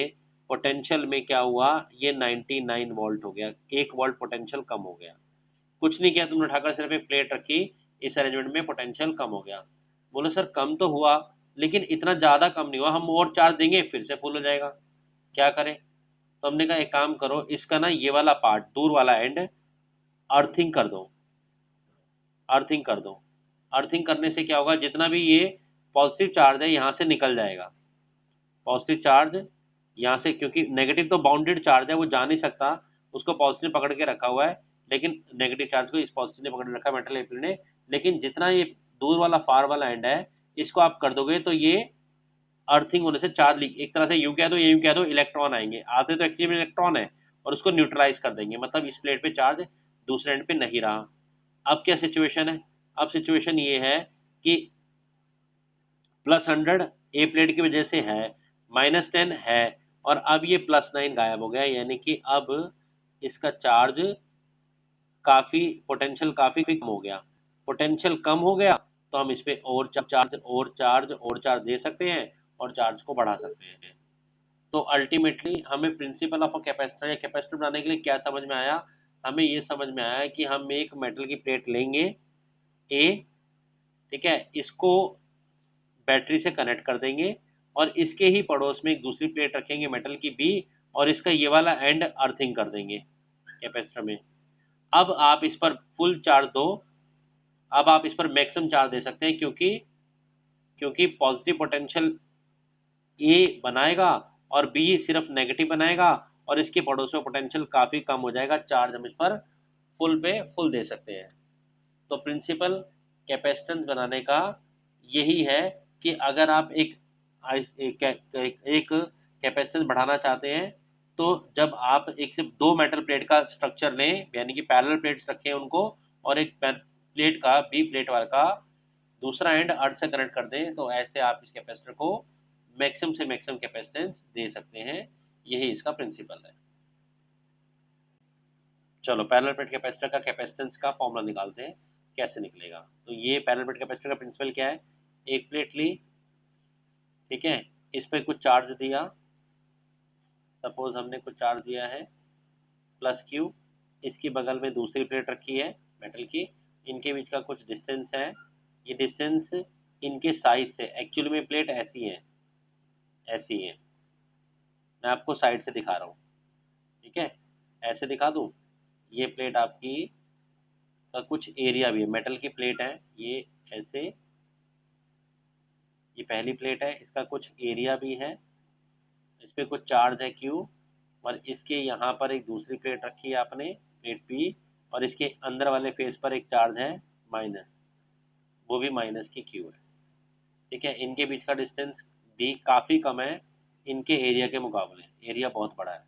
पोटेंशियल में क्या हुआ, ये 99 वोल्ट हो गया, 1 वोल्ट पोटेंशियल कम हो गया। कुछ नहीं किया तुमने, उठाकर सिर्फ एक प्लेट रखी, इस अरेंजमेंट में पोटेंशियल कम हो गया। बोलो सर कम तो हुआ, लेकिन इतना ज़्यादा कम नहीं हुआ, हम और चार्ज देंगे फिर से फुल हो जाएगा, क्या करें। तो हमने कहा एक काम करो, इसका ना ये वाला पार्ट, दूर वाला एंड अर्थिंग कर दो, अर्थिंग कर दो। अर्थिंग करने से क्या होगा, जितना भी ये पॉजिटिव चार्ज है यहाँ से निकल जाएगा, पॉजिटिव चार्ज यहाँ से, क्योंकि नेगेटिव तो बाउंडेड चार्ज है, वो जा नहीं सकता, उसको पॉजिटिव पकड़ के रखा हुआ है, लेकिन नेगेटिव चार्ज को इस पॉजिटिव ने पकड़ के रखा है, मेटल एप्रिल ने। लेकिन जितना ये दूर वाला फार वाला एंड है, इसको आप कर दोगे तो ये अर्थिंग होने से चार्ज लीक, एक तरह से यूं कह दो, ये यूं कह दो, इलेक्ट्रॉन आएंगे, आते तो एक्चुअली में इलेक्ट्रॉन है, और उसको न्यूट्रलाइज कर देंगे, मतलब इस प्लेट पे चार्ज दूसरे एंड पे नहीं रहा। अब क्या सिचुएशन है, अब सिचुएशन ये है कि +100 ए प्लेट की वजह से है, -10 है, और अब ये +9 गायब हो गया, यानी कि अब इसका चार्ज काफी, पोटेंशियल काफी कम हो गया। पोटेंशियल कम हो गया तो हम इस पे और चार्ज और चार्ज और चार्ज दे सकते हैं, और चार्ज को बढ़ा सकते हैं। तो अल्टीमेटली हमें प्रिंसिपल ऑफ अ कैपेसिटर या कैपेसिटर बनाने के लिए क्या समझ में आया, हमें ये समझ में आया कि हम एक मेटल की प्लेट लेंगे ए, ठीक है, इसको बैटरी से कनेक्ट कर देंगे, और इसके ही पड़ोस में एक दूसरी प्लेट रखेंगे मेटल की बी, और इसका ये वाला एंड अर्थिंग कर देंगे कैपेसिटर में। अब आप इस पर फुल चार्ज दो, अब आप इस पर मैक्सिमम चार्ज दे सकते हैं, क्योंकि क्योंकि पॉजिटिव पोटेंशियल ए बनाएगा और बी सिर्फ नेगेटिव बनाएगा, और इसके पड़ोस में पोटेंशियल काफ़ी कम हो जाएगा, चार्ज हम इस पर फुल पे फुल दे सकते हैं। तो प्रिंसिपल कैपेसिटेंस बनाने का यही है कि अगर आप एक कैपेसिटेंस बढ़ाना चाहते हैं, तो जब आप एक सिर्फ दो मेटल प्लेट का स्ट्रक्चर लें, यानी कि पैरेलल प्लेट्स रखें उनको, और एक प्लेट का, बी प्लेट वाला का दूसरा एंड अर्थ से कनेक्ट कर दें, तो ऐसे आप इस कैपेसिटर को मैक्सिमम से मैक्सिमम कैपेसिटेंस दे सकते हैं। यही इसका प्रिंसिपल है। चलो पैरेलल प्लेट कैपेसिटर का कैपेसिटेंस का फॉर्मूला निकालते हैं, कैसे निकलेगा। तो ये पैरेलल प्लेट कैपेसिटर का प्रिंसिपल क्या है, एक प्लेट ली, ठीक है, इस पर कुछ चार्ज दिया, सपोज हमने कुछ चार्ज दिया है +Q, इसकी बगल में दूसरी प्लेट रखी है मेटल की, इनके बीच का कुछ डिस्टेंस है, ये डिस्टेंस इनके साइज से, एक्चुअली में प्लेट ऐसी है, ऐसी है, मैं आपको साइड से दिखा रहा हूँ, ठीक है, ऐसे दिखा दूँ। ये प्लेट आपकी का कुछ एरिया भी है, मेटल की प्लेट है ये, ऐसे, ये पहली प्लेट है, इसका कुछ एरिया भी है, इस पर कुछ चार्ज है Q, और इसके यहाँ पर एक दूसरी प्लेट रखी है आपने, प्लेट पी, और इसके अंदर वाले फेस पर एक चार्ज है माइनस, वो भी माइनस की क्यू है। ठीक है, इनके बीच का डिस्टेंस डी काफ़ी कम है इनके एरिया के मुकाबले, एरिया बहुत बड़ा है।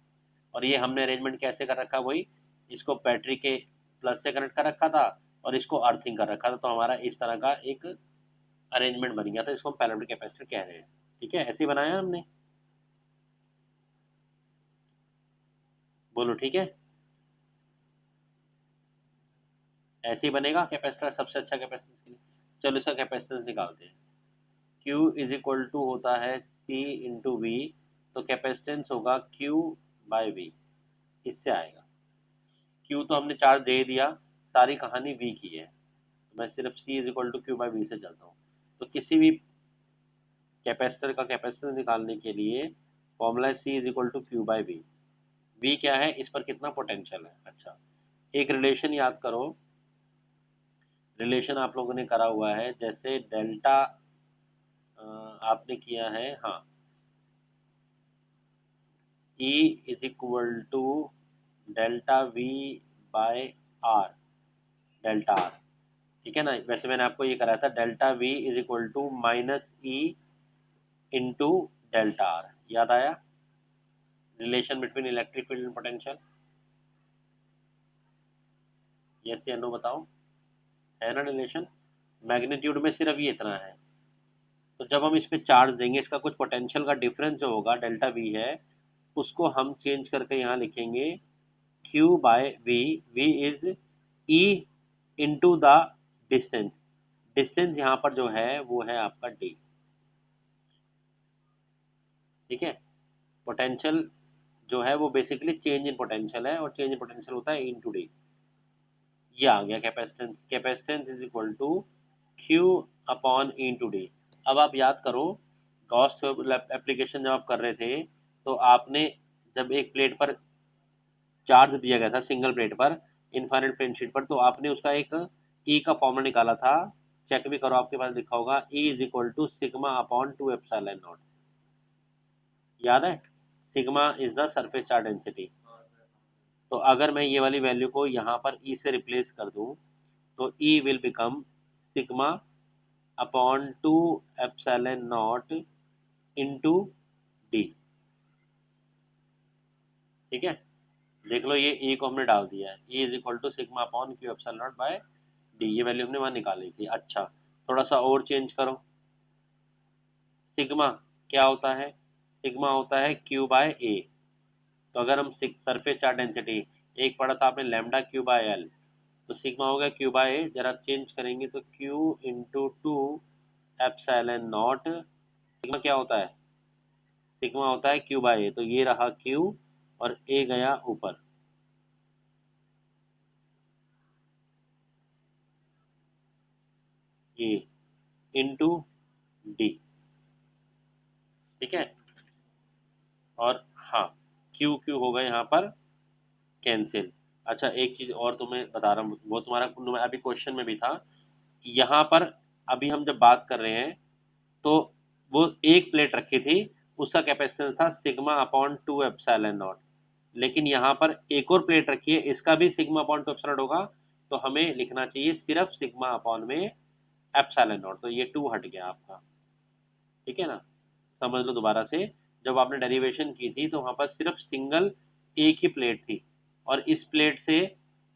और ये हमने अरेंजमेंट कैसे कर रखा, वही इसको बैटरी के प्लस से कनेक्ट कर रखा था और इसको अर्थिंग कर रखा था, तो हमारा इस तरह का एक अरेंजमेंट बन गया था, इसको हम पैरेलल कैपेसिटर कह रहे हैं। ठीक है, ऐसे ही बनाया हमने, बोलो ठीक है। ऐसे ही बनेगा कैपेसिटर, सबसे अच्छा कैपेसिटेंस के लिए। चलो इसका कैपेसिटेंस निकालते हैं। Q इज इक्वल टू होता है C इंटू वी, तो कैपेसिटेंस होगा Q बाय वी, इससे आएगा। Q तो हमने चार्ज दे दिया, सारी कहानी V की है, तो मैं सिर्फ C is equal to Q by V से चलता हूँ। तो किसी भी कैपेसिटर का कैपेसिटेंस निकालने के लिए फॉर्मूला है C is equal to Q by V. V क्या है, इस पर कितना पोटेंशियल है। अच्छा, एक रिलेशन याद करो, रिलेशन आप लोगों ने करा हुआ है, जैसे डेल्टा आपने किया है, हाँ, E is equal to delta V by R, delta R. ठीक है ना, वैसे मैंने आपको ये कराया था, delta V is equal to minus E into delta R, याद आया relation between electric field and potential? Yes या नो बताओ, है ना रिलेशन? मैग्नीट्यूड में सिर्फ ये इतना है, तो जब हम इस पे चार्ज देंगे, इसका कुछ पोटेंशियल का डिफरेंस जो होगा डेल्टा वी है, उसको हम चेंज करके यहाँ लिखेंगे Q by V. V is E into the distance, distance यहाँ पर जो है वो है आपका डी। ठीक है, पोटेंशियल जो है वो बेसिकली चेंज इन पोटेंशियल है, और चेंज इन पोटेंशियल होता है इन टू डी। ये आ गया capacitance, capacitance is equal to Q upon into D. अब आप याद करो, गॉस एप्लीकेशन जब आप कर रहे थे, तो आपने जब एक प्लेट पर चार्ज दिया गया था, सिंगल प्लेट पर, इनफाइनाइट प्लेन शीट पर, तो आपने उसका एक ई का फॉर्मूला निकाला था, चेक भी करो आपके पास लिखा होगा, E is equal to sigma upon two epsilon naught, याद है? Sigma is the surface charge density. तो अगर मैं ये वाली वैल्यू को यहाँ पर ई से रिप्लेस कर दूँ, तो E will become sigma upon two epsilon not into D. ठीक है, देख लो, ये ई को हमने डाल दिया है, E is equal to sigma upon Q epsilon naught by D, ये वैल्यू हमने वहाँ निकाली थी। अच्छा, थोड़ा सा और चेंज करो, सिग्मा क्या होता है, सिग्मा होता है क्यू बाय ए। तो अगर हम सरफेस चार्ज डेंसिटी, एक पढ़ा था आपने लैम्डा क्यू बाय एल, तो सिग्मा हो गया क्यू बाय ए, जरा चेंज करेंगे तो Q into two epsilon not, sigma क्या होता है, सिग्मा होता है क्यू बाय ए, तो ये रहा क्यू और ए गया ऊपर, ए इंटू डी। ठीक है, और हाँ, क्यू क्यू होगा यहाँ पर कैंसिल। अच्छा, एक चीज और तुम्हें बता रहा हूँ, वो तुम्हारा अभी क्वेश्चन में भी था, यहाँ पर अभी हम जब बात कर रहे हैं, तो वो एक प्लेट रखी थी, उसका कैपेसिटेंस था sigma upon two epsilon not, लेकिन यहाँ पर एक और प्लेट रखी है, इसका भी सिग्मा अपॉन टू एप्सिलॉन होगा, तो हमें लिखना चाहिए सिर्फ सिग्मा अपॉन में एप्सिलॉन नॉट, तो ये टू हट गया आपका। ठीक है ना, समझ लो दोबारा से, जब आपने डेरिवेशन की थी तो वहां पर सिर्फ सिंगल एक ही प्लेट थी, और इस प्लेट से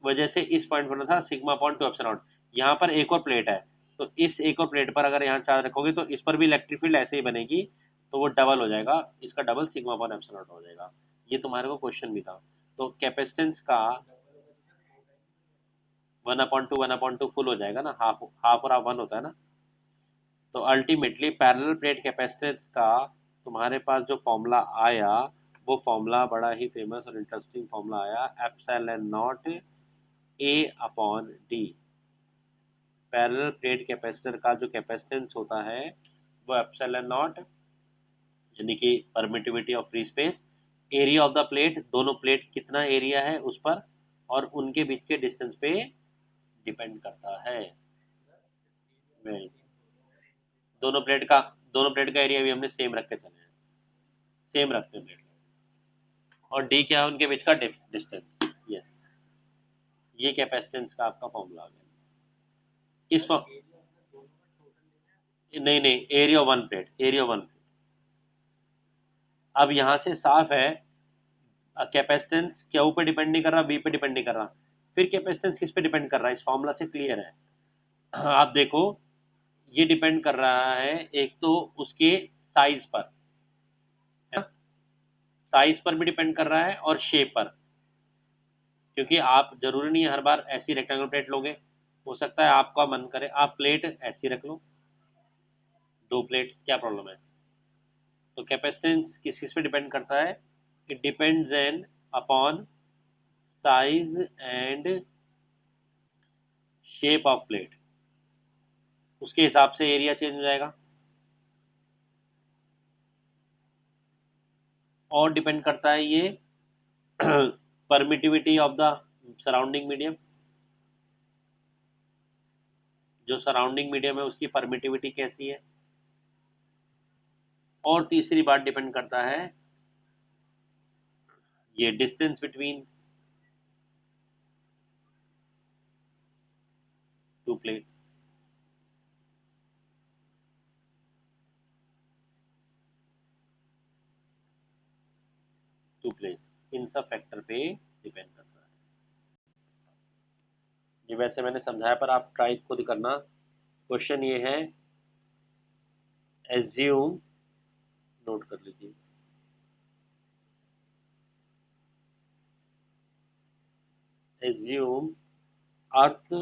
वजह से इस पॉइंट बना था सिग्मा अपॉन टू एप्सिलॉन। यहाँ पर एक और प्लेट है, तो इस एक और प्लेट पर अगर यहाँ चार्ज रखोगे तो इस पर भी इलेक्ट्रिक फील्ड ऐसे ही बनेगी, तो वो डबल हो जाएगा, इसका डबल सिग्मा अपॉन एप्सिलॉन हो जाएगा। ये तुम्हारे को क्वेश्चन भी था। तो कैपेसिटेंस का वन अपॉन टू फुल हो जाएगा ना, हाफ हाफ और हाफ वन होता है ना। तो अल्टीमेटली पैरेलल प्लेट कैपेसिटेंस का तुम्हारे पास जो फॉर्मूला आया, वो फॉर्मूला बड़ा ही फेमस और इंटरेस्टिंग फॉर्मूला आया, epsilon not a upon D. Parallel plate capacitor का जो कैपेसिटेंस होता है वो एप्सिलॉन नॉट, यानी कि permittivity of free space, area of the plate, दोनों प्लेट कितना एरिया है उस पर, और उनके बीच के डिस्टेंस पे डिपेंड करता है। दोनों प्लेट का दोनों प्लेट का एरिया भी हमने सेम रख के चले हैं, सेम रखते हैं प्लेट। और डी क्या है उनके बीच का डिस्टेंस। यस, ये कैपेसिटेंस का आपका फॉर्मूला आ गया। इस नहीं नहीं, area one plate, area one. अब यहाँ से साफ है कैपेसिटेंस क्यू पे डिपेंड नहीं कर रहा, बी पे डिपेंड नहीं कर रहा, फिर कैपेसिटेंस किस पे डिपेंड कर रहा है, इस फॉर्मूला से क्लियर है। आप देखो, ये डिपेंड कर रहा है एक तो उसके साइज पर, है ना, साइज पर भी डिपेंड कर रहा है और शेप पर, क्योंकि आप जरूरी नहीं है हर बार ऐसी रेक्टेंगल प्लेट लोगे, हो सकता है आपका मन करे आप प्लेट ऐसी रख लो, दो प्लेट्स, क्या प्रॉब्लम है। तो कैपेसिटेंस किस किस पे डिपेंड करता है, it depends on upon size and shape of plate, उसके हिसाब से एरिया चेंज हो जाएगा। और डिपेंड करता है ये permittivity of the surrounding medium, जो सराउंडिंग मीडियम है उसकी परमिटिविटी कैसी है। और तीसरी बात डिपेंड करता है ये distance between two plates. Two plates इन सब फैक्टर पे डिपेंड करता है। ये वैसे मैंने समझाया पर आप ट्राई खुद करना। क्वेश्चन ये है, एज्यूम, नोट कर लीजिए, assume earth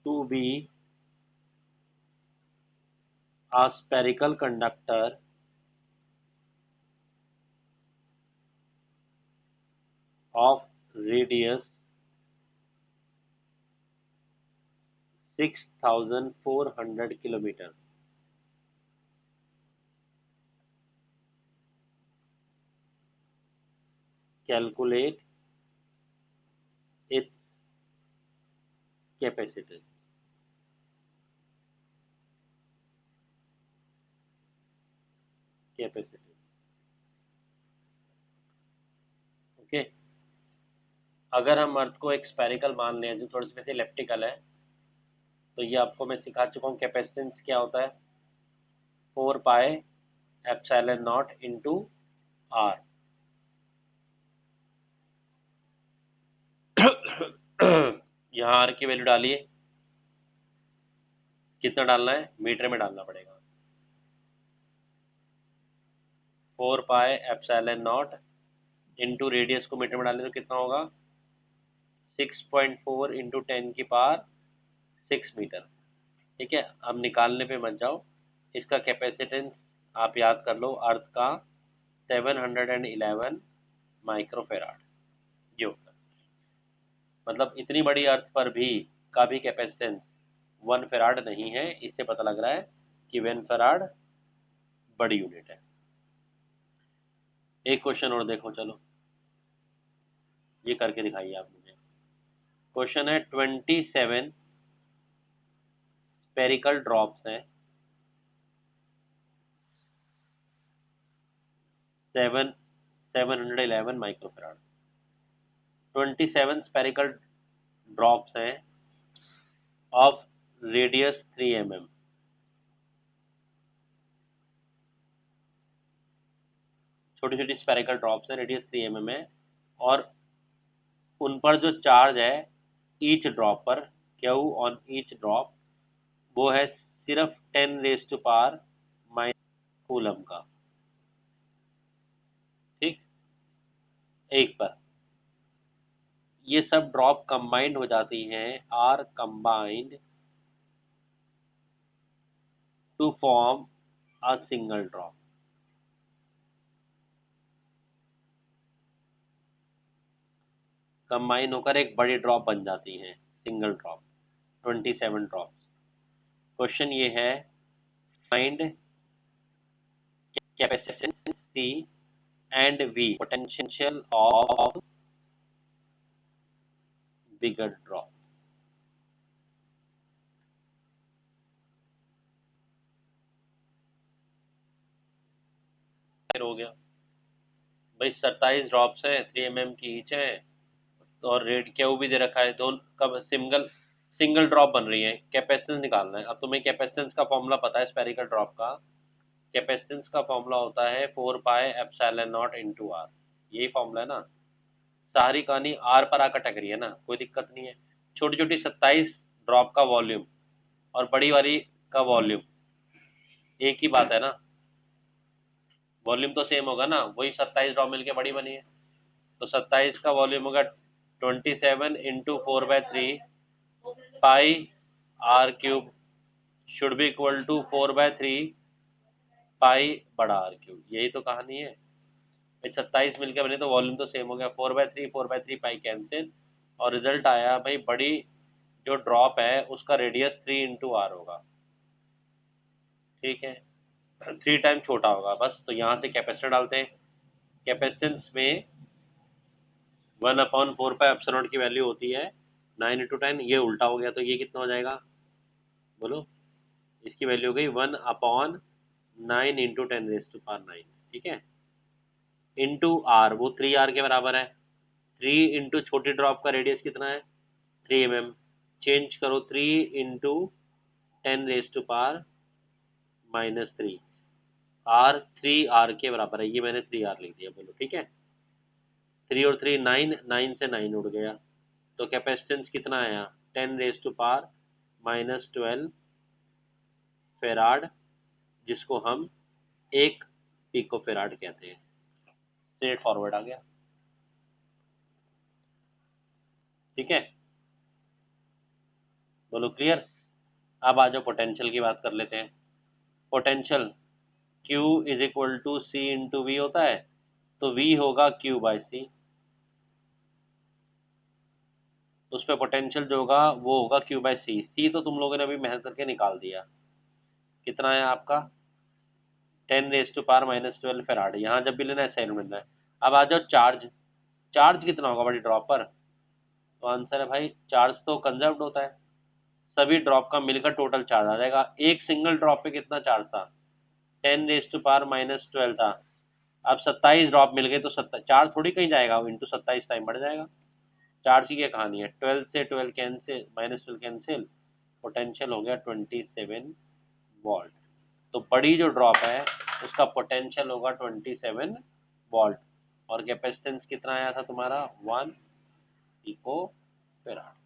to be a spherical conductor of radius 6400 kilometers. Calculate its capacitance. Capacitance, okay. अगर हम अर्थ को एक स्फेरिकल मान लें जो थोड़ा सा इलेप्टिकल है, तो ये आपको मैं सिखा चुका हूँ कैपेसिटेंस क्या होता है, 4 pi epsilon naught into R. यहाँ आर की वैल्यू डालिए, कितना डालना है, मीटर में डालना पड़ेगा। 4 pi epsilon naught into radius को मीटर में डालें तो कितना होगा, 6.4 इंटू 10⁶मीटर। ठीक है, अब निकालने पे मत जाओ, इसका कैपेसिटेंस आप याद कर लो, अर्थ का 711 माइक्रोफेराड ये होता है। मतलब इतनी बड़ी अर्थ पर भी का भी कैपेसिटेंस 1 फेराड नहीं है, इससे पता लग रहा है कि 1 फेराड बड़ी यूनिट है। एक क्वेश्चन और देखो, चलो ये करके दिखाइए आप मुझे। क्वेश्चन है 27 स्पेरिकल ड्रॉप्स हैं, 711 माइक्रोफेराड। 27 स्पेरिकल ड्रॉप्स हैं ऑफ रेडियस 3 mm। छोटी छोटी स्पेरिकल ड्रॉप्स हैं, रेडियस 3 mm है, और उन पर जो चार्ज है ईच ड्रॉप पर, क्यू ऑन ईच ड्रॉप, वो है सिर्फ 10⁻⁻⁻ कूलम का। ठीक, एक पर ये सब ड्रॉप कंबाइंड हो जाती हैं, are combined to form a single drop. Combine होकर एक बड़ी ड्रॉप बन जाती हैं, सिंगल ड्रॉप, 27 ड्रॉप्स। क्वेश्चन ये है, find capacitance C and V potential of bigger drop. हो गया, भाई 27 ड्रॉप्स हैं, 3 mm की ईच है, और रेट क्यू भी दे रखा है, दो कब सिंगल सिंगल ड्रॉप बन रही है, कैपेसिटेंस निकालना है। अब तुम्हें कैपेसिटेंस का फॉर्मूला पता है स्पेरिकल ड्रॉप का? कैपेसिटेंस का फॉर्मूला होता है 4 pi epsilon naught into R, यही फॉर्मूला है ना। सारी कहानी आर पर आकर टक रही है ना, कोई दिक्कत नहीं है। छोटी छोटी 27 ड्रॉप का वॉल्यूम और बड़ी वाली का वॉल्यूम एक ही बात है ना, वॉल्यूम तो सेम होगा ना, वही 27 ड्रॉप मिलके बड़ी बनी है। तो 27 का वॉल्यूम होगा 27 × 4/3 pi R cube should be equal to 4/3 pi बड़ा आर क्यूब, यही तो कहानी है। 27 मिलकर बने तो वॉल्यूम तो सेम हो गया, 4/3 पाई कैंसिल, और रिजल्ट आया भाई बड़ी जो ड्रॉप है उसका रेडियस 3 × R होगा, ठीक है। 3 टाइम छोटा होगा बस, तो यहाँ से कैपेसिटर डालते हैं। कैपेसिटेंस में 1/4 पाई एप्सिलॉन की वैल्यू होती है 9 × 10, ये उल्टा हो गया तो ये कितना हो जाएगा बोलो? इसकी वैल्यू हो गई 1/9 × 10⁻⁹ ठीक है, इंटू आर, वो 3R के बराबर है। 3 छोटी ड्रॉप का रेडियस कितना है 3 mm, चेंज करो 3 × 10⁻⁻³ आर 3R के बराबर है, ये मैंने 3R लिख दिया, बोलो ठीक है। 3 और 3 9, 9 से 9 उड़ गया, तो कैपेसिटेंस कितना आया 10⁻⁻12 फेराड, जिसको हम 1 पिको फेराड कहते हैं। स्ट्रेट फॉरवर्ड आ गया, ठीक है, बोलो क्लियर। अब आ जाओ पोटेंशियल की बात कर लेते हैं। Potential Q is equal to C into V होता है, तो V होगा Q/C, उस पर पोटेंशियल जो होगा वो होगा Q/C। C तो तुम लोगों ने अभी मेहनत करके निकाल दिया, कितना है आपका 10⁻⁻12 फेराड, यहाँ जब भी लेना है सेल मिलना है। अब आ जाओ चार्ज, चार्ज कितना होगा बड़ी ड्रॉप पर, तो आंसर है भाई चार्ज तो कंजर्व्ड होता है, सभी ड्रॉप का मिलकर टोटल चार्ज आ जाएगा। एक सिंगल ड्रॉप पे कितना चार्ज था 10⁻⁻12 था, अब 27 ड्रॉप मिल गए तो चार्ज थोड़ी कहीं जाएगा, इंटू 27 टाइम बढ़ जाएगा। चार्ज की क्या कहानी है, 12 से 12 कैंसिल, -12 कैंसिल, पोटेंशियल हो गया 27 वोल्ट। तो बड़ी जो ड्रॉप है उसका पोटेंशियल होगा 27 वोल्ट, और कैपेसिटेंस कितना आया था तुम्हारा 1 पिको फेराड।